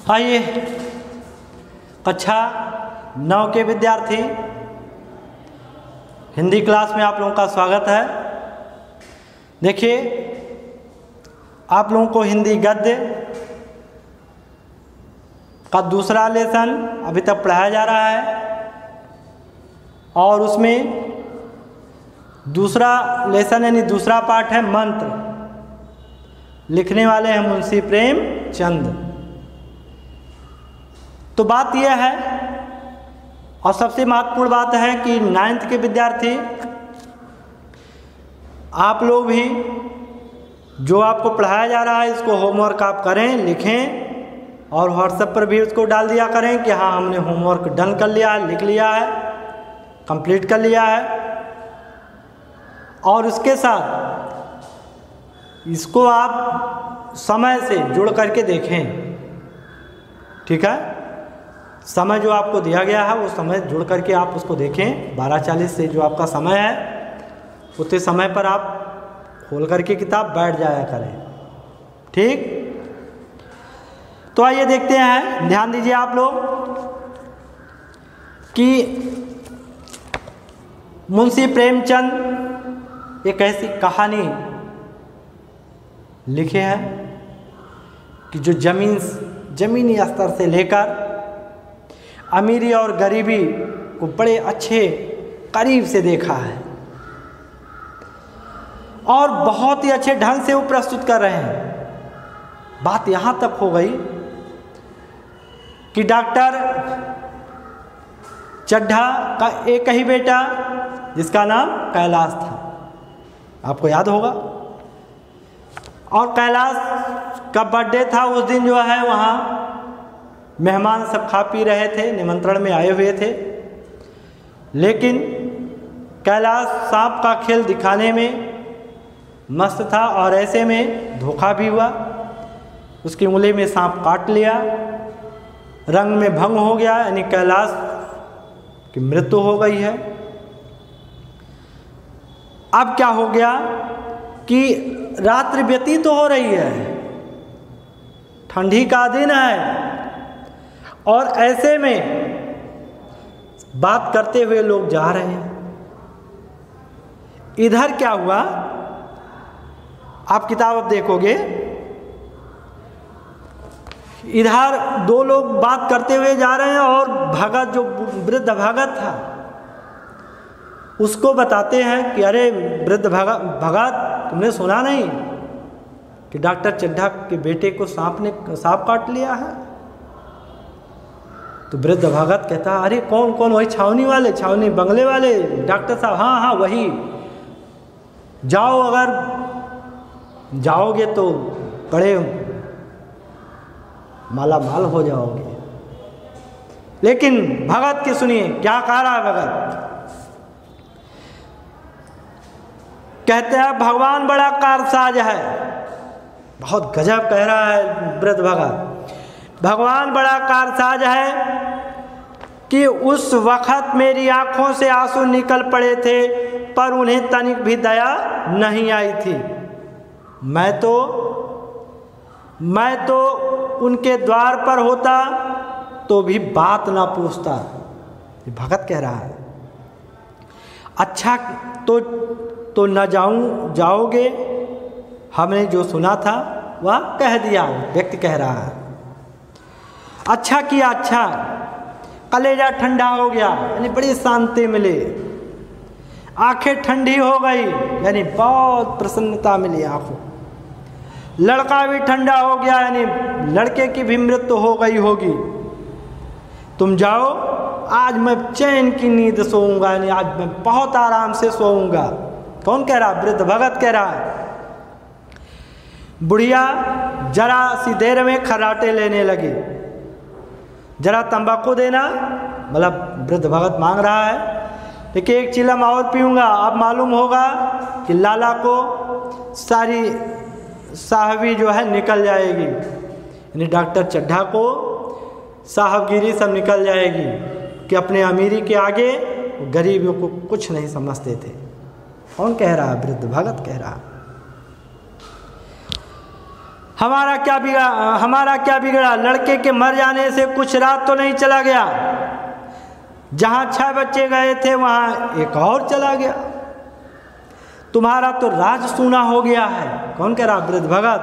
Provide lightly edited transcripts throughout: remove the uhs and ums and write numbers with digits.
आइए कक्षा 9 के विद्यार्थी, हिंदी क्लास में आप लोगों का स्वागत है। देखिए, आप लोगों को हिंदी गद्य का दूसरा लेसन अभी तक पढ़ाया जा रहा है और उसमें दूसरा लेसन यानी दूसरा पाठ है मंत्र। लिखने वाले हैं मुंशी प्रेमचंद। तो बात यह है और सबसे महत्वपूर्ण बात है कि 9th के विद्यार्थी आप लोग भी जो आपको पढ़ाया जा रहा है इसको होमवर्क आप करें, लिखें और व्हाट्सएप पर भी उसको डाल दिया करें कि हाँ हमने होमवर्क डन कर लिया है, लिख लिया है, कंप्लीट कर लिया है। और उसके साथ इसको आप समय से जुड़ करके देखें, ठीक है। समय जो आपको दिया गया है वो समय जुड़ करके आप उसको देखें। 12:40 से जो आपका समय है उतने समय पर आप खोल करके किताब बैठ जाया करें, ठीक। तो आइए देखते हैं, ध्यान दीजिए आप लोग कि मुंशी प्रेमचंद एक ऐसी कहानी लिखे हैं कि जो जमीनी स्तर से लेकर अमीरी और गरीबी को बड़े अच्छे करीब से देखा है और बहुत ही अच्छे ढंग से वो प्रस्तुत कर रहे हैं। बात यहाँ तक हो गई कि डॉक्टर चड्ढा का एक ही बेटा जिसका नाम कैलाश था, आपको याद होगा। और कैलाश का बर्थडे था। उस दिन जो है वहाँ मेहमान सब खा पी रहे थे, निमंत्रण में आए हुए थे, लेकिन कैलाश सांप का खेल दिखाने में मस्त था और ऐसे में धोखा भी हुआ। उसकी उंगली में सांप काट लिया, रंग में भंग हो गया, यानी कैलाश की मृत्यु हो गई है। अब क्या हो गया कि रात्रि व्यतीत हो रही है, ठंडी का दिन है और ऐसे में बात करते हुए लोग जा रहे हैं। इधर क्या हुआ, आप किताब अब देखोगे, इधर दो लोग बात करते हुए जा रहे हैं और भगत, जो वृद्ध भगत था, उसको बताते हैं कि अरे वृद्ध भगत तुमने सुना नहीं कि डॉक्टर चड्ढा के बेटे को सांप काट लिया है। तो वृद्ध भगत कहता है अरे कौन कौन, वही छावनी बंगले वाले डॉक्टर साहब, हाँ हाँ वही, जाओ, अगर जाओगे तो बड़े माला माल हो जाओगे। लेकिन भगत की सुनिए क्या कह रहा है भगत। कहते हैं भगवान बड़ा कारसाज है। बहुत गजब कह रहा है वृद्ध भगत। भगवान बड़ा कारसाज है कि उस वक़्त मेरी आंखों से आंसू निकल पड़े थे पर उन्हें तनिक भी दया नहीं आई थी। मैं तो उनके द्वार पर होता तो भी बात ना पूछता। ये भगत कह रहा है। अच्छा तो न जाओगे, हमने जो सुना था वह कह दिया, व्यक्ति कह रहा है। अच्छा किया, अच्छा, कलेजा ठंडा हो गया, यानी बड़ी शांति मिली, आंखें ठंडी हो गई, यानी बहुत प्रसन्नता मिली आंखों। लड़का भी ठंडा हो गया, यानी लड़के की भी मृत्यु हो गई होगी। तुम जाओ, आज मैं चैन की नींद सोऊंगा, यानी आज मैं बहुत आराम से सोऊंगा। कौन कह रहा? वृद्ध भगत कह रहा है। बुढ़िया जरा सी देर में खर्राटे लेने लगी। जरा तंबाकू देना, मतलब वृद्ध भगत मांग रहा है, देखिए एक चिलम और पीऊँगा। अब मालूम होगा कि लाला को सारी साहबी जो है निकल जाएगी, यानी डॉक्टर चड्ढा को साहबगिरी सब निकल जाएगी कि अपने अमीरी के आगे गरीबों को कुछ नहीं समझते थे। कौन कह रहा है? वृद्ध भगत कह रहा। हमारा क्या बिगड़ा, लड़के के मर जाने से कुछ रात तो नहीं चला गया, जहाँ 6 बच्चे गए थे वहाँ एक और चला गया, तुम्हारा तो राज सूना हो गया है। कौन कह रहा? वृद्ध भगत।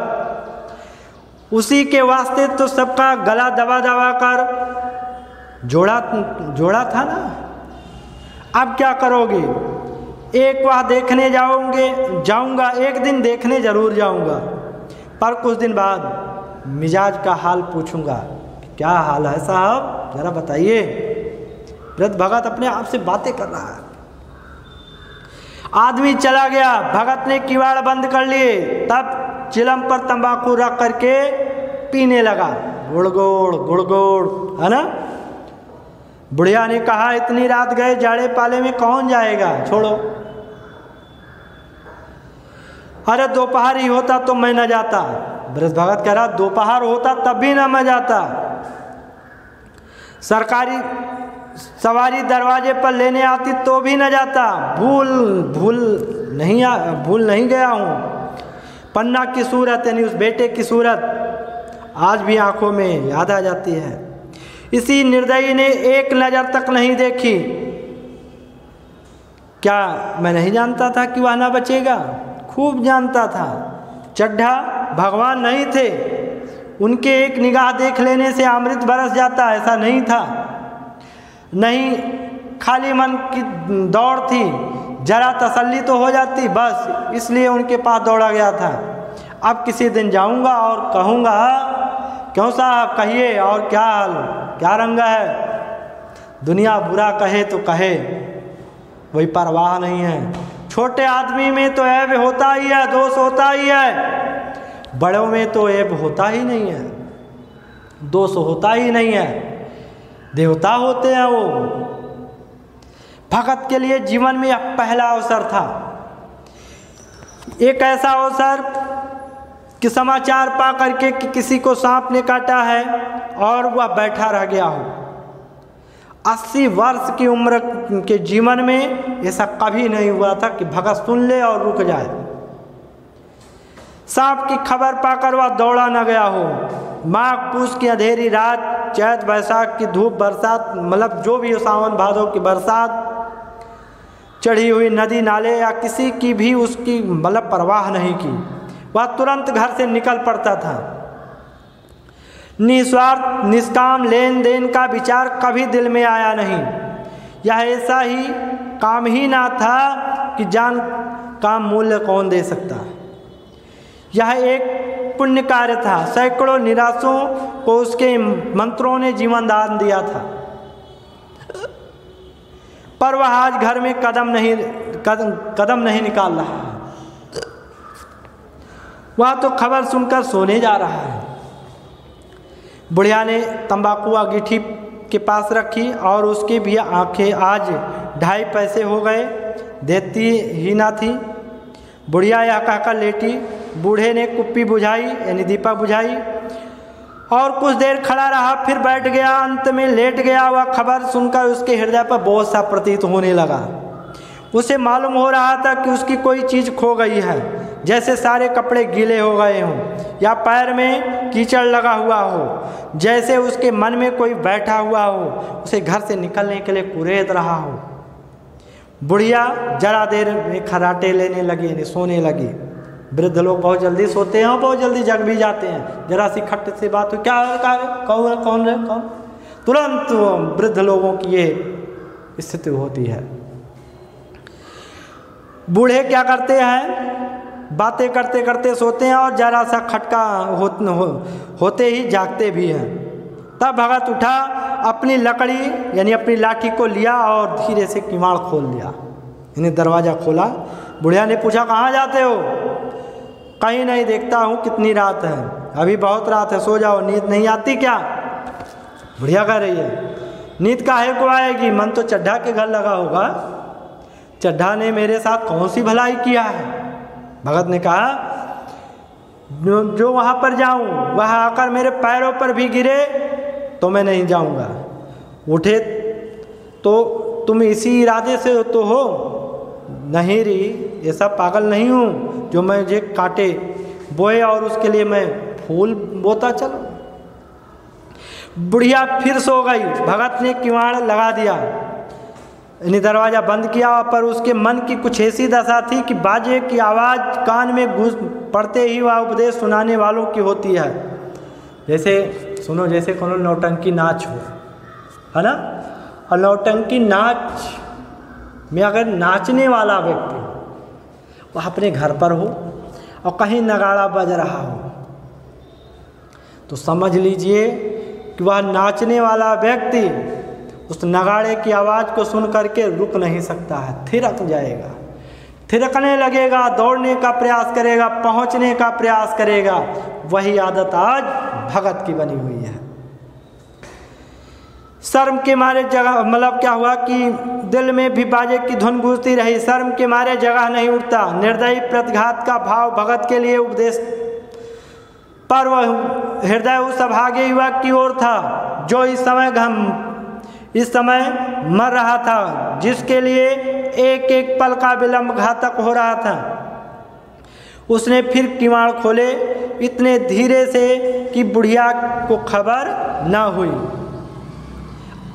उसी के वास्ते तो सबका गला दबा दबा कर जोड़ा था ना, अब क्या करोगे? एक बार देखने जाऊंगा, एक दिन देखने जरूर जाऊंगा, पर कुछ दिन बाद मिजाज का हाल पूछूंगा। क्या हाल है साहब, जरा बताइए। वृद्ध भगत अपने आप से बातें कर रहा है। आदमी चला गया, भगत ने किवाड़ बंद कर लिए, तब चिलम पर तंबाकू रख करके पीने लगा, गुड़गुड़ गुड़गुड़, है ना। बुढ़िया ने कहा, इतनी रात गए जाड़े पाले में कौन जाएगा, छोड़ो। अरे दोपहर ही होता तो मैं न जाता। वृद्ध भगत कह रहा, दोपहर होता तब भी न मैं जाता। सरकारी सवारी दरवाजे पर लेने आती तो भी न जाता। भूल नहीं गया हूँ। पन्ना की सूरत, यानी उस बेटे की सूरत आज भी आंखों में याद आ जाती है। इसी निर्दयी ने एक नज़र तक नहीं देखी। क्या मैं नहीं जानता था कि वह ना बचेगा? खूब जानता था। चड्ढा भगवान नहीं थे, उनके एक निगाह देख लेने से अमृत बरस जाता, ऐसा नहीं था। नहीं, खाली मन की दौड़ थी, जरा तसल्ली तो हो जाती, बस इसलिए उनके पास दौड़ा गया था। अब किसी दिन जाऊंगा और कहूँगा, क्यों साहब कहिए, और क्या हाल, क्या रंग है? दुनिया बुरा कहे तो कहे, कोई परवाह नहीं है। छोटे आदमी में तो ऐब होता ही है, दोष होता ही है, बड़ों में तो ऐब होता ही नहीं है, दोष होता ही नहीं है, देवता होते हैं वो। भगत के लिए जीवन में यह पहला अवसर था, एक ऐसा अवसर कि समाचार पा करके कि किसी को सांप ने काटा है और वह बैठा रह गया हो। 80 वर्ष की उम्र के जीवन में ऐसा कभी नहीं हुआ था कि भगत सुन ले और रुक जाए। सांप की खबर पाकर वह दौड़ा न गया हो। माघ पूस की अंधेरी रात, चैत बैसाख की धूप, बरसात, मतलब जो भी हो, सावन भादों की बरसात, चढ़ी हुई नदी नाले या किसी की भी उसकी मतलब परवाह नहीं की, वह तुरंत घर से निकल पड़ता था। निस्वार्थ निष्काम लेन देन का विचार कभी दिल में आया नहीं। यह ऐसा ही काम ही ना था कि जान का मूल्य कौन दे सकता। यह एक पुण्य कार्य था। सैकड़ों निराशों को उसके मंत्रों ने जीवन दान दिया था, पर वह आज घर में कदम नहीं निकाल रहा। वह तो खबर सुनकर सोने जा रहा है। बुढ़िया ने तंबाकू अंगीठी के पास रखी और उसकी भी आंखें आज 2.5 पैसे हो गए, देती ही ना थी। बुढ़िया यह कहकर लेटी। बूढ़े ने कुप्पी बुझाई, यानी दीपक बुझाई, और कुछ देर खड़ा रहा, फिर बैठ गया, अंत में लेट गया। वह खबर सुनकर उसके हृदय पर बोझ सा प्रतीत होने लगा। उसे मालूम हो रहा था कि उसकी कोई चीज़ खो गई है, जैसे सारे कपड़े गीले हो गए हों या पैर में कीचड़ लगा हुआ हो, जैसे उसके मन में कोई बैठा हुआ हो, उसे घर से निकलने के लिए कुरेद रहा हो। बुढ़िया जरा देर में खर्राटे लेने लगी, यानी सोने लगी। वृद्ध लोग बहुत जल्दी सोते हैं और बहुत जल्दी जग भी जाते हैं। जरा सी खट्ट से बात हुई, क्या कौन, तुरंत वृद्ध लोगों की ये स्थिति होती है। बूढ़े क्या करते हैं, बातें करते करते सोते हैं और जरा सा खटका होते ही जागते भी हैं। तब भगत उठा, अपनी लकड़ी यानी अपनी लाठी को लिया और धीरे से किवाड़ खोल लिया, यानी दरवाज़ा खोला। बुढ़िया ने पूछा, कहाँ जाते हो? कहीं नहीं, देखता हूँ कितनी रात है, अभी बहुत रात है, सो जाओ, नींद नहीं आती क्या? बुढ़िया कह रही है, नींद काहे को आएगी, मन तो चड्ढा के घर लगा होगा, चड्ढा ने मेरे साथ कौन सी भलाई किया है? भगत ने कहा, जो वहाँ पर जाऊँ वह आकर मेरे पैरों पर भी गिरे तो मैं नहीं जाऊँगा। उठे तो तुम इसी इरादे से तो हो? नहीं री, ऐसा पागल नहीं हूँ जो मुझे काटे बोए और उसके लिए मैं फूल बोता चलो। बुढ़िया फिर सो गई। भगत ने किवाड़ लगा दिया, यानी दरवाज़ा बंद किया, पर उसके मन की कुछ ऐसी दशा थी कि बाजे की आवाज़ कान में घुस पड़ते ही वह उपदेश सुनाने वालों की होती है। जैसे सुनो, जैसे कोनो नौटंकी नाच हो, है ना, और नौटंकी नाच में अगर नाचने वाला व्यक्ति वह अपने घर पर हो और कहीं नगाड़ा बज रहा हो, तो समझ लीजिए कि वह नाचने वाला व्यक्ति उस नगाड़े की आवाज़ को सुन करके रुक नहीं सकता है, थिरक जाएगा, थिरकने लगेगा, दौड़ने का प्रयास करेगा, पहुंचने का प्रयास करेगा। वही आदत आज भगत की बनी हुई है। शर्म के मारे जगह, मतलब क्या हुआ कि दिल में भी बाजे की धुन गूंजती रही, शर्म के मारे जगह नहीं उठता। निर्दयी प्रतिघात का भाव भगत के लिए उपदेश पर वह हृदय उस अभागे युवक की ओर था जो इस समय मर रहा था, जिसके लिए एक एक पल का विलंब घातक हो रहा था। उसने फिर किवाड़ खोले इतने धीरे से कि बुढ़िया को खबर न हुई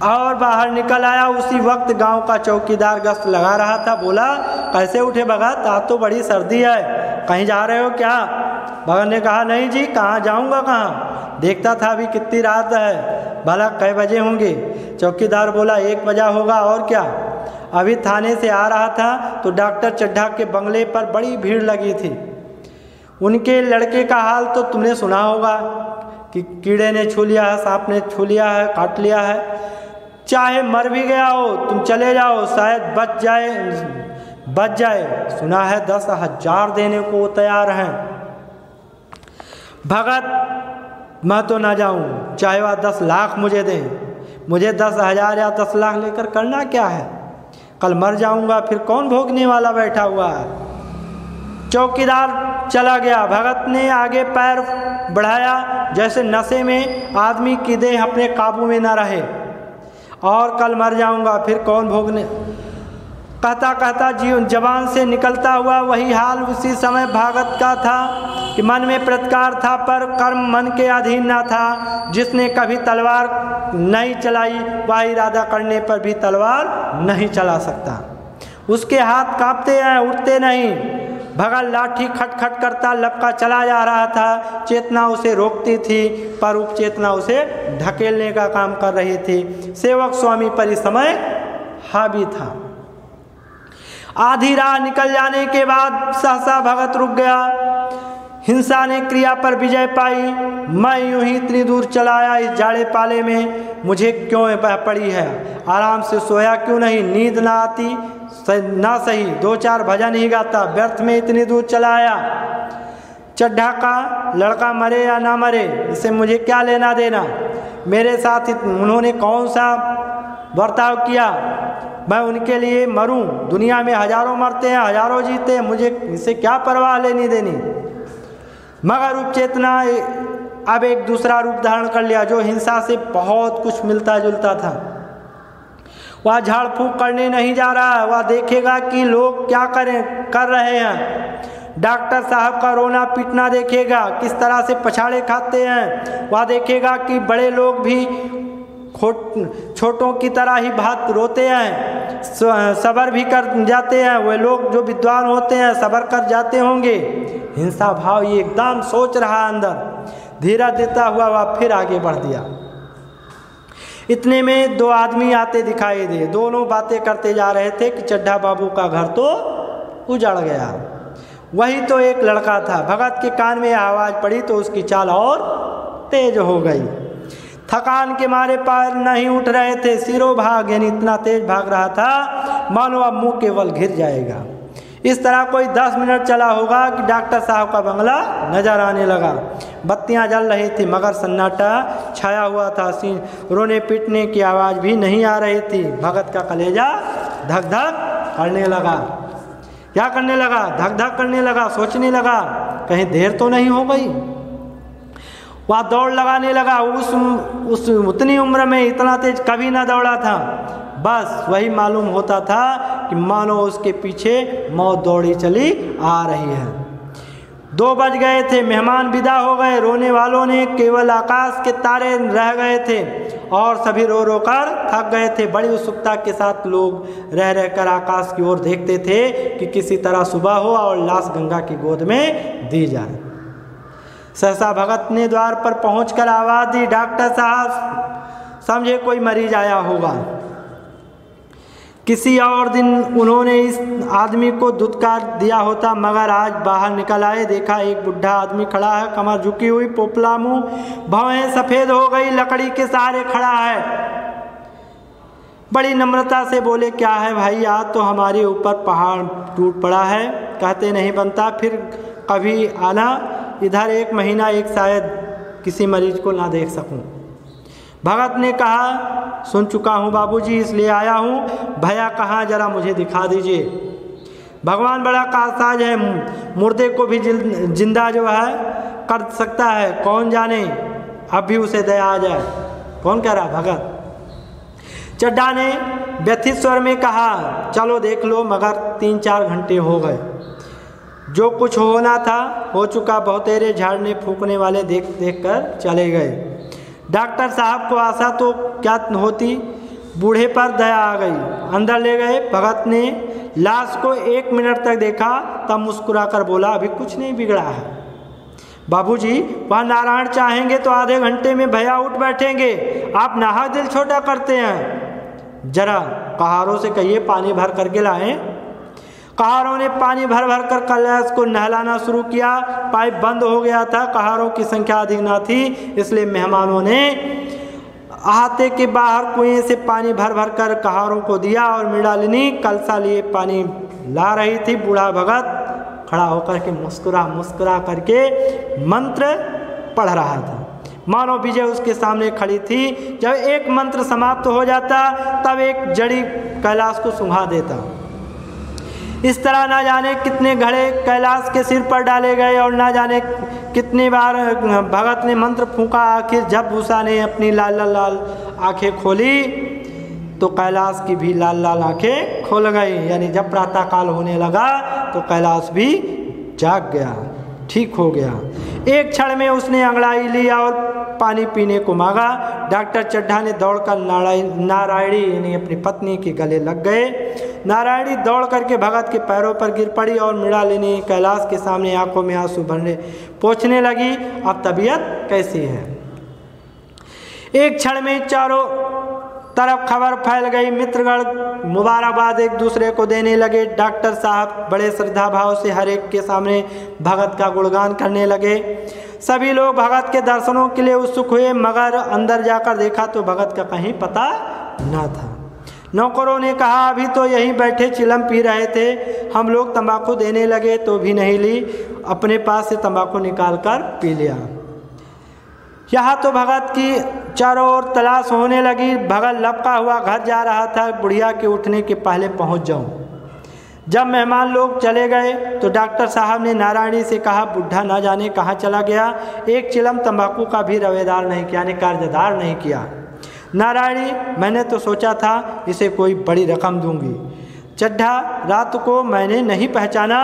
और बाहर निकल आया। उसी वक्त गांव का चौकीदार गश्त लगा रहा था। बोला, कैसे उठे भगत, आज तो बड़ी सर्दी है, कहीं जा रहे हो क्या? भगत ने कहा, नहीं जी, कहाँ जाऊंगा, कहाँ, देखता था अभी कितनी रात है, भला कई बजे होंगे? चौकीदार बोला, 1 बजा होगा, और क्या? अभी थाने से आ रहा था तो डॉक्टर चड्ढा के बंगले पर बड़ी भीड़ लगी थी। उनके लड़के का हाल तो तुमने सुना होगा कि कीड़े ने छू लिया है, सांप ने छू लिया है, काट लिया है। चाहे मर भी गया हो, तुम चले जाओ, शायद बच जाए। सुना है 10,000 देने को तैयार हैं। भगत, मैं तो ना जाऊं, चाहे वह 10 लाख मुझे दें, मुझे 10,000 या 10 लाख लेकर करना क्या है? कल मर जाऊंगा, फिर कौन भोगने वाला बैठा हुआ है? चौकीदार चला गया। भगत ने आगे पैर बढ़ाया, जैसे नशे में आदमी की देह अपने काबू में न रहे। और कल मर जाऊंगा, फिर कौन भोगने, कहता कहता जीवन जबान से निकलता हुआ वही हाल उसी समय भगत का था कि मन में प्रतिकार था, पर कर्म मन के अधीन न था। जिसने कभी तलवार नहीं चलाई, वह इरादा करने पर भी तलवार नहीं चला सकता। उसके हाथ कांपते हैं, उठते नहीं। भगत लाठी खटखट करता लपका चला जा रहा था। चेतना उसे रोकती थी, पर उपचेतना उसे ढकेलने का काम कर रही थी। सेवक स्वामी पर इस समय हावी था। आधी राह निकल जाने के बाद सहसा भगत रुक गया। हिंसा ने क्रिया पर विजय पाई। मैं यूं ही इतनी दूर चला आया इस जाड़े पाले में, मुझे क्यों बह पड़ी है? आराम से सोया क्यों नहीं? नींद ना आती ना सही, 2-4 भजन ही गाता, व्यर्थ में इतनी दूर चला आया। चड्ढा का लड़का मरे या ना मरे, इससे मुझे क्या लेना देना? मेरे साथ उन्होंने कौन सा बर्ताव किया? मैं उनके लिए मरूं? दुनिया में हजारों मरते हैं, हजारों जीते हैं, मुझे इससे क्या परवाह लेनी देनी? मगर उपचेतना अब एक दूसरा रूप धारण कर लिया, जो हिंसा से बहुत कुछ मिलता जुलता था। वह झाड़ फूंक करने नहीं जा रहा है, वह देखेगा कि लोग क्या कर रहे हैं। डॉक्टर साहब का रोना पीटना देखेगा, किस तरह से पछाड़े खाते हैं। वह देखेगा कि बड़े लोग भी छोटों की तरह ही बात रोते हैं, सबर भी कर जाते हैं। वे लोग जो विद्वान होते हैं सबर कर जाते होंगे। हिंसा भाव ये एकदम सोच रहा अंदर। धीरज देता हुआ वह फिर आगे बढ़ दिया। इतने में 2 आदमी आते दिखाई दिए। दोनों बातें करते जा रहे थे कि चड्ढा बाबू का घर तो उजड़ गया। वही तो एक लड़का था। भगत के कान में आवाज़ पड़ी तो उसकी चाल और तेज हो गई। थकान के मारे पैर नहीं उठ रहे थे, सिरों भाग, यानी इतना तेज भाग रहा था मानो अब मुंह केवल घिर जाएगा। इस तरह कोई 10 मिनट चला होगा कि डॉक्टर साहब का बंगला नजर आने लगा। बत्तियां जल रही थी मगर सन्नाटा छाया हुआ था। रोने पीटने की आवाज़ भी नहीं आ रही थी। भगत का कलेजा धक धक करने लगा। क्या करने लगा? धक धक करने लगा। सोचने लगा कहीं देर तो नहीं हो गई। वह दौड़ लगाने लगा। उतनी उम्र में इतना तेज कभी ना दौड़ा था। बस वही मालूम होता था कि मानो उसके पीछे मौत दौड़ी चली आ रही है। 2 बज गए थे, मेहमान विदा हो गए, रोने वालों ने केवल आकाश के तारे रह गए थे और सभी रो रो कर थक गए थे। बड़ी उत्सुकता के साथ लोग रह रहकर आकाश की ओर देखते थे कि किसी तरह सुबह हो और लाश गंगा की गोद में दी जाए। सहसा भगत ने द्वार पर पहुंचकर आवाज दी, डॉक्टर साहब, समझे कोई मरीज आया होगा। किसी और दिन उन्होंने इस आदमी को धुतकार दिया होता, मगर आज बाहर निकल आए, देखा एक बुढ़ा आदमी खड़ा है, कमर झुकी हुई, पोपला मुंह, भवें सफ़ेद हो गई, लकड़ी के सहारे खड़ा है। बड़ी नम्रता से बोले, क्या है भाई, आज तो हमारे ऊपर पहाड़ टूट पड़ा है, कहते नहीं बनता, फिर कभी आना इधर, 1 महीना एक शायद किसी मरीज को ना देख सकूं। भगत ने कहा, सुन चुका हूँ बाबूजी, इसलिए आया हूँ। भैया कहाँ, जरा मुझे दिखा दीजिए। भगवान बड़ा कारसाज है, मुर्दे को भी जिंदा जो है कर सकता है, कौन जाने अब भी उसे दया आ जाए। कौन कह रहा? भगत। चड्ढा ने व्यथित स्वर में कहा, चलो देख लो, मगर 3-4 घंटे हो गए, जो कुछ होना था हो चुका। बहुतेरे झाड़ने फूकने वाले देख देख कर चले गए। डॉक्टर साहब को आशा तो क्या होती, बूढ़े पर दया आ गई, अंदर ले गए। भगत ने लाश को 1 मिनट तक देखा, तब मुस्कुराकर बोला, अभी कुछ नहीं बिगड़ा है बाबूजी, वह नारायण चाहेंगे तो आधे घंटे में भैया उठ बैठेंगे, आप नाहक दिल छोटा करते हैं। जरा कहारों से कहिए पानी भर करके लाएं। कहारों ने पानी भर भर कर कैलाश को नहलाना शुरू किया। पाइप बंद हो गया था, कहारों की संख्या अधिक न थी, इसलिए मेहमानों ने अहाते के बाहर कुएं से पानी भर भर कर कहारों को दिया और मृणालिनी कलसा लिए पानी ला रही थी। बूढ़ा भगत खड़ा होकर के मुस्कुरा करके मंत्र पढ़ रहा था, मानो विजय उसके सामने खड़ी थी। जब एक मंत्र समाप्त हो जाता तब एक जड़ी कैलाश को सुंघा देता। इस तरह ना जाने कितने घड़े कैलाश के सिर पर डाले गए और ना जाने कितनी बार भगत ने मंत्र फूंका। आखिर जब भूषा ने अपनी लाल लाल आंखें खोली तो कैलाश की भी लाल लाल आंखें खोल गई। यानी जब प्रातः काल होने लगा तो कैलाश भी जाग गया, ठीक हो गया। एक क्षण में उसने अंगड़ाई लिया और पानी पीने को मांगा। डॉक्टर चड्ढा ने दौड़कर नारायणी यानी अपनी पत्नी के गले लग गए। नारायणी दौड़ करके भगत के पैरों पर गिर पड़ी और मृणालिनी कैलाश के सामने आंखों में आंसू भरने पूछने लगी, अब तबीयत कैसी है? एक क्षण में चारों तरफ खबर फैल गई। मित्रगण मुबारकबाद एक दूसरे को देने लगे। डॉक्टर साहब बड़े श्रद्धा भाव से हर एक के सामने भगत का गुणगान करने लगे। सभी लोग भगत के दर्शनों के लिए उत्सुक हुए, मगर अंदर जाकर देखा तो भगत का कहीं पता न था। नौकरों ने कहा, अभी तो यहीं बैठे चिलम पी रहे थे, हम लोग तंबाकू देने लगे तो भी नहीं ली, अपने पास से तंबाकू निकाल कर पी लिया। यहाँ तो भगत की चारों ओर तलाश होने लगी। भगत लपका हुआ घर जा रहा था, बुढ़िया के उठने के पहले पहुँच जाऊँ। जब मेहमान लोग चले गए तो डॉक्टर साहब ने नारायणी से कहा, बुढ़ा ना जाने कहाँ चला गया, एक चिलम तंबाकू का भी रवेदार नहीं किया, यानी कर्जदार नहीं किया। नारायणी, मैंने तो सोचा था इसे कोई बड़ी रकम दूंगी। चड्ढा, रात को मैंने नहीं पहचाना,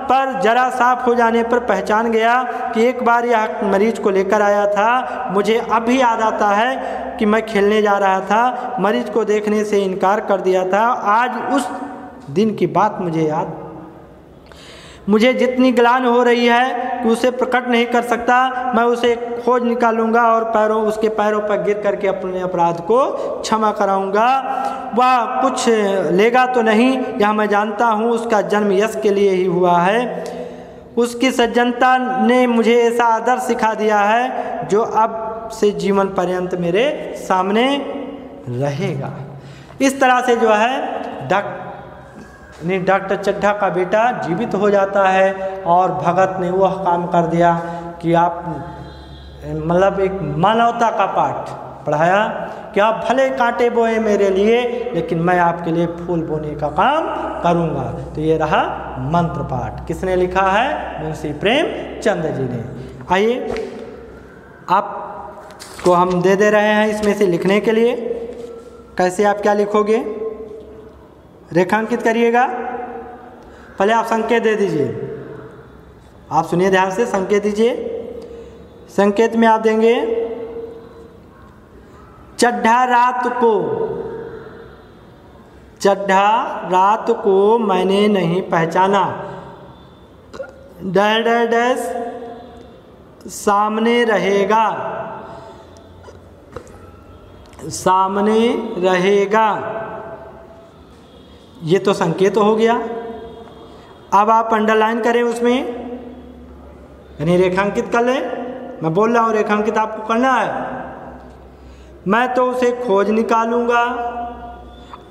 पर जरा साफ हो जाने पर पहचान गया कि एक बार यह मरीज को लेकर आया था। मुझे अब भी याद आता है कि मैं खेलने जा रहा था, मरीज को देखने से इनकार कर दिया था। आज उस दिन की बात मुझे जितनी ग्लानि हो रही है कि उसे प्रकट नहीं कर सकता। मैं उसे खोज निकालूंगा और उसके पैरों पर गिर करके अपने अपराध को क्षमा कराऊंगा। वह कुछ लेगा तो नहीं, यह मैं जानता हूँ। उसका जन्म यश के लिए ही हुआ है। उसकी सज्जनता ने मुझे ऐसा आदर्श सिखा दिया है जो अब से जीवन पर्यंत मेरे सामने रहेगा। इस तरह से जो है डॉक्टर चड्ढा का बेटा जीवित हो जाता है और भगत ने वह काम कर दिया कि आप मतलब एक मानवता का पाठ पढ़ाया कि आप भले कांटे बोए मेरे लिए, लेकिन मैं आपके लिए फूल बोने का काम करूंगा। तो ये रहा मंत्र पाठ। किसने लिखा है? मुंशी प्रेमचंद जी ने। आइए आपको हम दे रहे हैं इसमें से लिखने के लिए। कैसे आप क्या लिखोगे? रेखांकित करिएगा। पहले आप संकेत दे दीजिए। आप सुनिए ध्यान से, संकेत दीजिए। संकेत में आप देंगे चड्ढा रात को, चड्ढा रात को मैंने नहीं पहचाना, डैश डैश डैश सामने रहेगा, सामने रहेगा। ये तो संकेत हो गया। अब आप अंडरलाइन करें उसमें, यानी रेखांकित कर लें। मैं बोल रहा हूँ रेखांकित आपको करना है। मैं तो उसे खोज निकालूंगा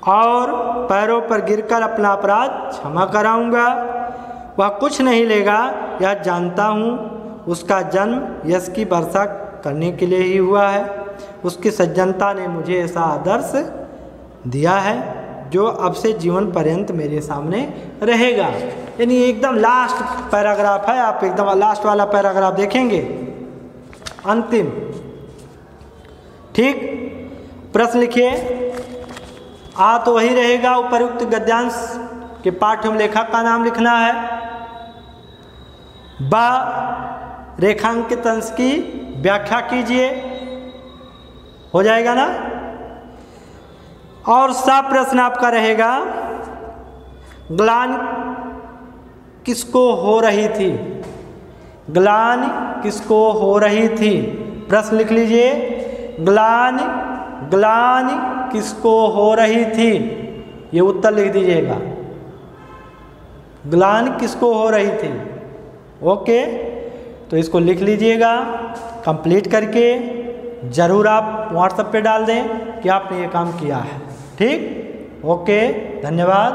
और पैरों पर गिरकर अपना अपराध क्षमा कराऊंगा। वह कुछ नहीं लेगा, यह जानता हूँ। उसका जन्म यश की वर्षा करने के लिए ही हुआ है। उसकी सज्जनता ने मुझे ऐसा आदर्श दिया है जो अब से जीवन पर्यंत मेरे सामने रहेगा। यानी एकदम लास्ट पैराग्राफ है, आप एकदम लास्ट वाला पैराग्राफ देखेंगे, अंतिम। ठीक, प्रश्न लिखिए। आ तो वही रहेगा, उपयुक्त गद्यांश के पाठ में लेखक का नाम लिखना है। ब रेखांकित अंश की व्याख्या कीजिए, हो जाएगा ना। और सब प्रश्न आपका रहेगा, ग्लानि किसको हो रही थी, ग्लानि किसको हो रही थी। प्रश्न लिख लीजिए, ग्लानि ग्लानि किसको हो रही थी, ये उत्तर लिख दीजिएगा। ग्लानि किसको हो रही थी, ओके। तो इसको लिख लीजिएगा कंप्लीट करके। ज़रूर आप व्हाट्सएप पे डाल दें कि आपने ये काम किया है। ठीक, ओके, धन्यवाद।